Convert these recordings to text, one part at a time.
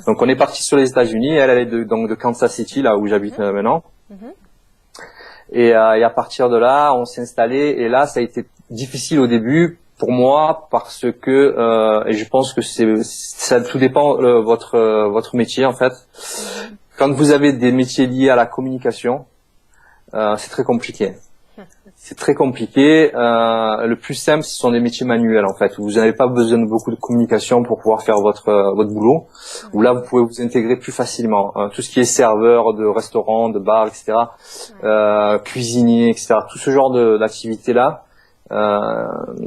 Donc on est parti sur les États-Unis. Elle est donc de Kansas City, là où j'habite maintenant. Et à partir de là, on s'est installé. Et là, ça a été difficile au début pour moi parce que et je pense que ça tout dépend votre métier en fait. Quand vous avez des métiers liés à la communication, c'est très compliqué. C'est très compliqué. Le plus simple, ce sont des métiers manuels en fait. Où vous n'avez pas besoin de beaucoup de communication pour pouvoir faire votre boulot. Où là, vous pouvez vous intégrer plus facilement. Tout ce qui est serveur de restaurant, de bar, etc. Cuisinier, etc. Tout ce genre d'activité là,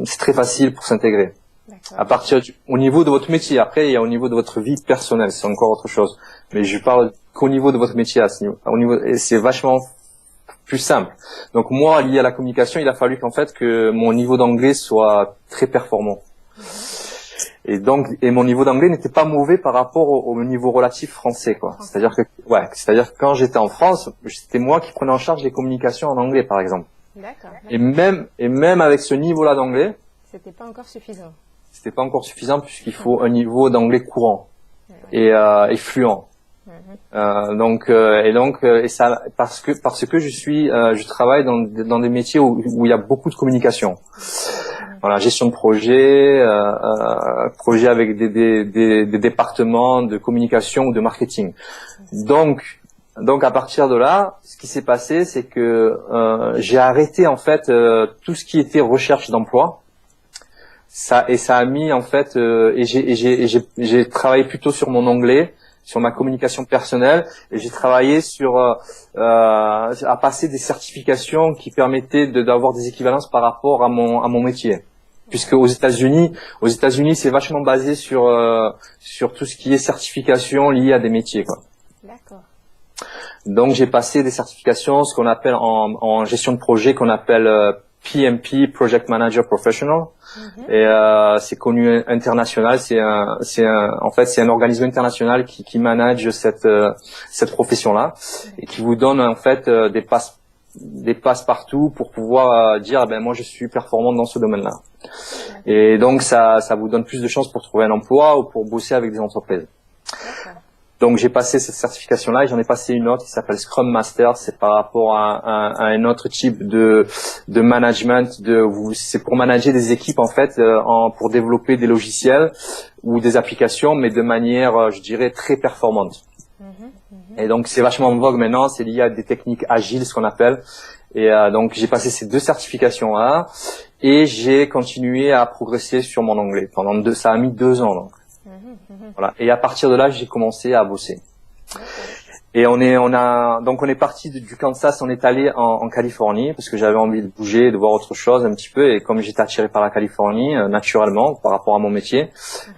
c'est très facile pour s'intégrer. À partir au niveau de votre métier. Après, il y a au niveau de votre vie personnelle, c'est encore autre chose. Mais je parle qu'au niveau de votre métier à ce niveau. Et c'est vachement plus simple. Donc moi, lié à la communication, il a fallu qu'en fait que mon niveau d'anglais soit très performant. Et mon niveau d'anglais n'était pas mauvais par rapport au niveau relatif français, quoi. C'est-à-dire que quand j'étais en France, c'était moi qui prenais en charge les communications en anglais, par exemple. D'accord. Et même avec ce niveau-là d'anglais, c'était pas encore suffisant. C'était pas encore suffisant puisqu'il faut un niveau d'anglais courant et fluent. Et ça parce que je travaille dans des métiers où il y a beaucoup de communication. Voilà, gestion de projet avec des départements de communication ou de marketing. Donc à partir de là, ce qui s'est passé, c'est que j'ai arrêté en fait tout ce qui était recherche d'emploi. Ça a mis en fait j'ai travaillé plutôt sur mon anglais, sur ma communication personnelle, et j'ai travaillé à passer des certifications qui permettaient d'avoir des équivalences par rapport à mon métier. Puisque aux États-Unis, c'est vachement basé sur tout ce qui est certification liée à des métiers, quoi. D'accord. Donc j'ai passé des certifications, ce qu'on appelle en gestion de projet, qu'on appelle PMP, Project Manager Professional. Et c'est connu international, c'est un organisme international qui manage cette profession-là et qui vous donne en fait des passe-partout pour pouvoir dire moi je suis performant dans ce domaine-là. Et donc ça vous donne plus de chances pour trouver un emploi ou pour bosser avec des entreprises. Donc j'ai passé cette certification-là et j'en ai passé une autre qui s'appelle Scrum Master. C'est par rapport à un autre type de management. C'est pour manager des équipes en fait, pour développer des logiciels ou des applications, mais de manière, je dirais, très performante. Et donc c'est vachement en vogue maintenant. C'est lié à des techniques agiles, ce qu'on appelle. Et donc j'ai passé ces deux certifications-là et j'ai continué à progresser sur mon anglais ça a mis 2 ans. Donc. Voilà. Et à partir de là, j'ai commencé à bosser. Et on est parti du Kansas, on est allé en Californie parce que j'avais envie de bouger, de voir autre chose un petit peu. Et comme j'étais attiré par la Californie, naturellement, par rapport à mon métier.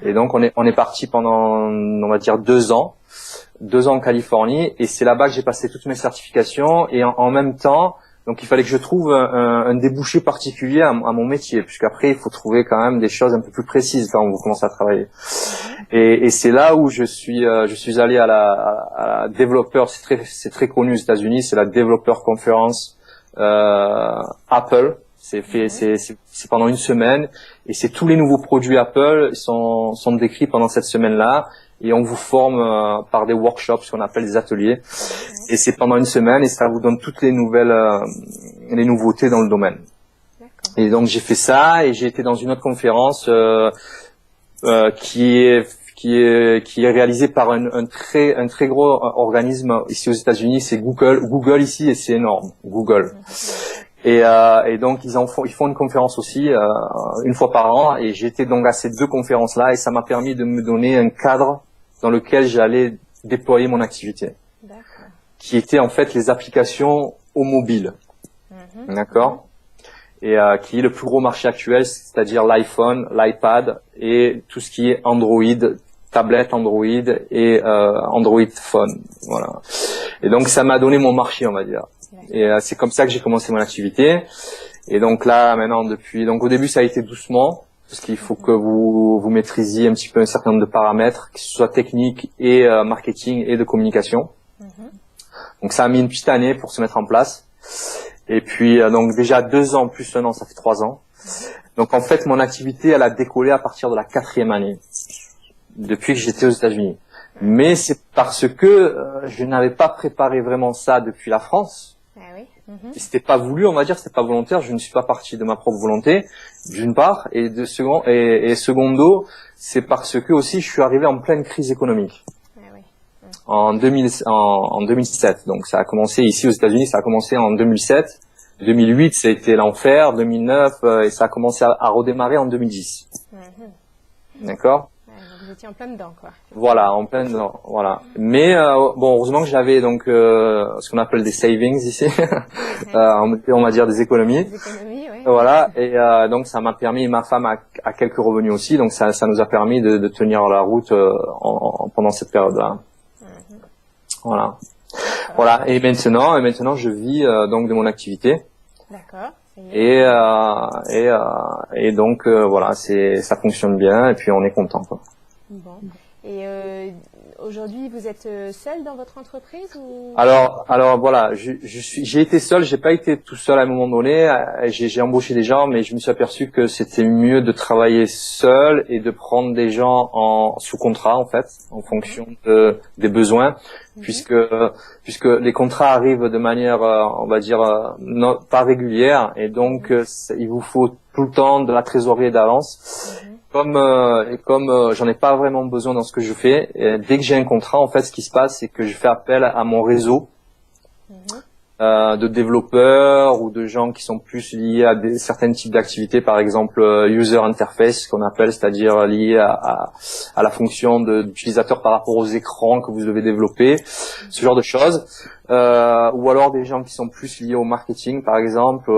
Et donc on est parti pendant, on va dire 2 ans. 2 ans en Californie. Et c'est là-bas que j'ai passé toutes mes certifications. Et en même temps, donc il fallait que je trouve un débouché particulier à mon métier, puisqu'après il faut trouver quand même des choses un peu plus précises quand vous commencez à travailler. Et c'est là où je suis allé à la développeur, c'est très connu aux États-Unis, c'est la développeur conférence Apple. C'est pendant une semaine et c'est tous les nouveaux produits Apple sont décrits pendant cette semaine-là. Et on vous forme par des workshops, ce qu'on appelle des ateliers. Et c'est pendant une semaine et ça vous donne toutes les les nouveautés dans le domaine. Et donc j'ai fait ça et j'ai été dans une autre conférence qui est réalisée par un très gros organisme ici aux États-Unis. C'est Google ici et c'est énorme. Google. Et donc ils font une conférence aussi une fois par an et j'étais donc à ces 2 conférences là et ça m'a permis de me donner un cadre dans lequel j'allais déployer mon activité, qui était en fait les applications au mobile, d'accord, et qui est le plus gros marché actuel, c'est-à-dire l'iPhone, l'iPad et tout ce qui est Android, tablette Android et Android Phone, voilà. Et donc ça m'a donné mon marché, on va dire. Et c'est comme ça que j'ai commencé mon activité. Et donc là, maintenant, donc au début, ça a été doucement, parce qu'il faut que vous maîtrisiez un petit peu un certain nombre de paramètres, que ce soit technique et marketing et de communication. Donc ça a mis une petite année pour se mettre en place. Et puis donc déjà 2 ans plus 1 an, ça fait 3 ans. Donc en fait, mon activité, elle a décollé à partir de la 4e année, depuis que j'étais aux États-Unis. Mais c'est parce que je n'avais pas préparé vraiment ça depuis la France. Ah oui. Et c'était pas voulu, on va dire, c'était pas volontaire. Je ne suis pas parti de ma propre volonté, d'une part, et secondo, c'est parce que aussi je suis arrivé en pleine crise économique. Ah oui. En 2007. Donc ça a commencé ici aux États-Unis, ça a commencé en 2007. 2008, ça a été l'enfer. 2009, et ça a commencé à redémarrer en 2010. D'accord? Ouais, donc vous étiez en plein dedans, quoi. Voilà, en plein dedans. Voilà. Mais bon, heureusement que j'avais donc ce qu'on appelle des savings ici, on va dire des économies. Des économies, oui. Voilà. Et donc ça m'a permis, ma femme a quelques revenus aussi, donc ça nous a permis de tenir la route pendant cette période-là. Voilà. Voilà. Et maintenant, je vis donc de mon activité. D'accord. Et donc voilà, ça fonctionne bien et puis on est content, quoi. Bon. Et aujourd'hui, vous êtes seul dans votre entreprise ou... Alors voilà, j'ai été seul, j'ai pas été tout seul à un moment donné. J'ai embauché des gens, mais je me suis aperçu que c'était mieux de travailler seul et de prendre des gens sous contrat en fait, en fonction des besoins, puisque les contrats arrivent de manière, on va dire, pas régulière, et donc il vous faut tout le temps de la trésorerie d'avance. Comme j'en ai pas vraiment besoin dans ce que je fais, et dès que j'ai un contrat, en fait, ce qui se passe, c'est que je fais appel à mon réseau de développeurs ou de gens qui sont plus liés à certains types d'activités, par exemple user interface, qu'on appelle, c'est-à-dire lié à la fonction d'utilisateur par rapport aux écrans que vous devez développer, ce genre de choses. Ou alors des gens qui sont plus liés au marketing, par exemple,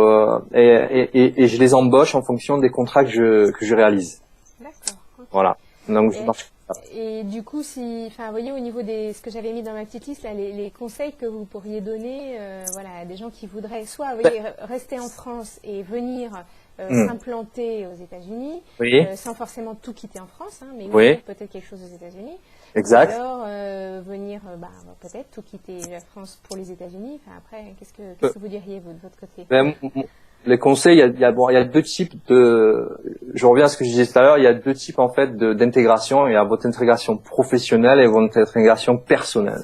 et je les embauche en fonction des contrats que je réalise. D'accord. Okay. Voilà. Donc je marche. Et du coup, vous voyez, au niveau ce que j'avais mis dans ma petite liste, là, les conseils que vous pourriez donner, voilà, à des gens qui voudraient soit, rester en France et venir s'implanter aux États-Unis, sans forcément tout quitter en France, hein, mais peut-être quelque chose aux États-Unis. Exact. Ou alors venir, peut-être tout quitter la France pour les États-Unis. Enfin, après, qu'est-ce que vous diriez vous de votre côté? Les conseils, il y a deux types je reviens à ce que je disais tout à l'heure, il y a deux types en fait d'intégration. Il y a votre intégration professionnelle et votre intégration personnelle.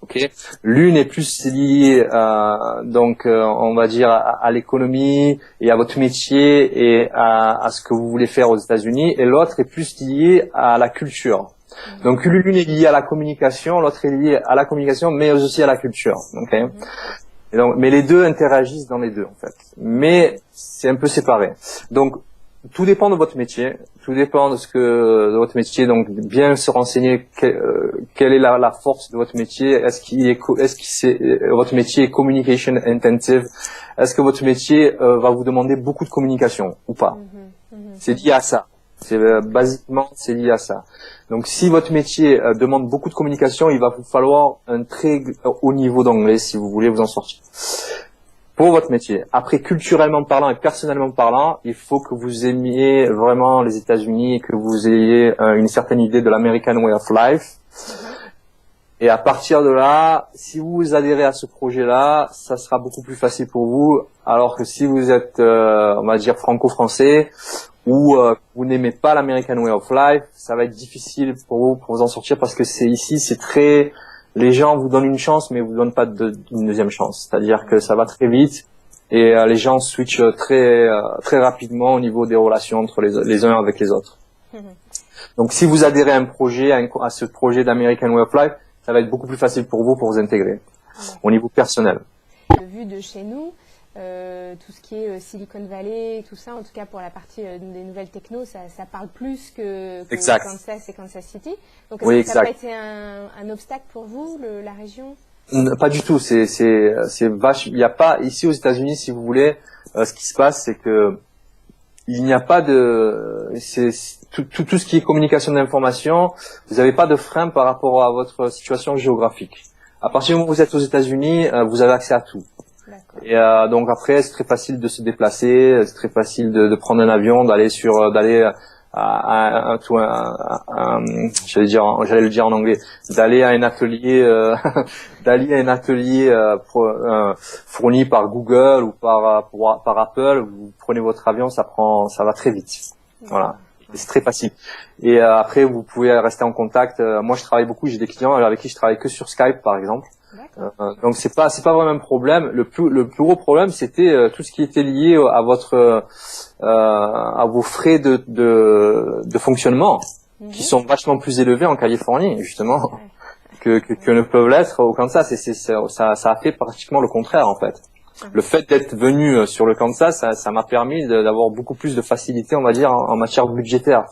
Ok. L'une est plus liée on va dire à l'économie et à votre métier et à ce que vous voulez faire aux États-Unis, et l'autre est plus liée à la culture. Donc l'une est liée à la communication, l'autre est liée à la communication mais aussi à la culture. Okay. Et donc, mais les deux interagissent dans les deux en fait. Mais c'est un peu séparé. Donc tout dépend de votre métier, tout dépend de votre métier. Donc bien se renseigner quelle est la force de votre métier. Votre métier est communication intensive? Est-ce que votre métier va vous demander beaucoup de communication ou pas? C'est lié à ça. Basiquement, c'est lié à ça. Donc, si votre métier demande beaucoup de communication, il va vous falloir un très haut niveau d'anglais si vous voulez vous en sortir. Pour votre métier. Après, culturellement parlant et personnellement parlant, il faut que vous aimiez vraiment les États-Unis et que vous ayez une certaine idée de l'American Way of Life. Et à partir de là, si vous adhérez à ce projet-là, ça sera beaucoup plus facile pour vous. Alors que si vous êtes, on va dire, franco-français, ou vous n'aimez pas l'American Way of Life, ça va être difficile pour vous en sortir, parce que c'est très, les gens vous donnent une chance, mais vous donnent pas une deuxième chance. C'est-à-dire que ça va très vite et les gens switchent très rapidement au niveau des relations entre les uns avec les autres. Donc si vous adhérez à un projet, à ce projet d'American Way of Life, ça va être beaucoup plus facile pour vous intégrer au niveau personnel. Vu de chez nous, tout ce qui est Silicon Valley, tout ça, en tout cas pour la partie des nouvelles techno, ça parle plus que Kansas et Kansas City. Donc est-ce que ça n'a pas été un obstacle pour vous, la région? Pas du tout. C'est vache. Il n'y a pas ici aux États-Unis, si vous voulez. Ce qui se passe, c'est que il n'y a pas tout ce qui est communication d'information. Vous n'avez pas de frein par rapport à votre situation géographique. À partir du moment où vous êtes aux États-Unis, vous avez accès à tout. Et donc après, c'est très facile de se déplacer, c'est très facile de prendre un avion, j'allais le dire en anglais, d'aller à un atelier, fourni par Google ou par Apple. Vous prenez votre avion, ça va très vite. Voilà. C'est très facile. Et après, vous pouvez rester en contact. Moi, je travaille beaucoup. J'ai des clients avec qui je travaille que sur Skype, par exemple. Donc c'est pas vraiment un problème. Le plus gros problème, c'était tout ce qui était lié à votre à vos frais de fonctionnement, qui sont vachement plus élevés en Californie, justement, que ne peuvent l'être au Kansas. Et ça a fait pratiquement le contraire, en fait. Le fait d'être venu sur le Kansas, ça m'a permis d'avoir beaucoup plus de facilité, on va dire, en matière budgétaire.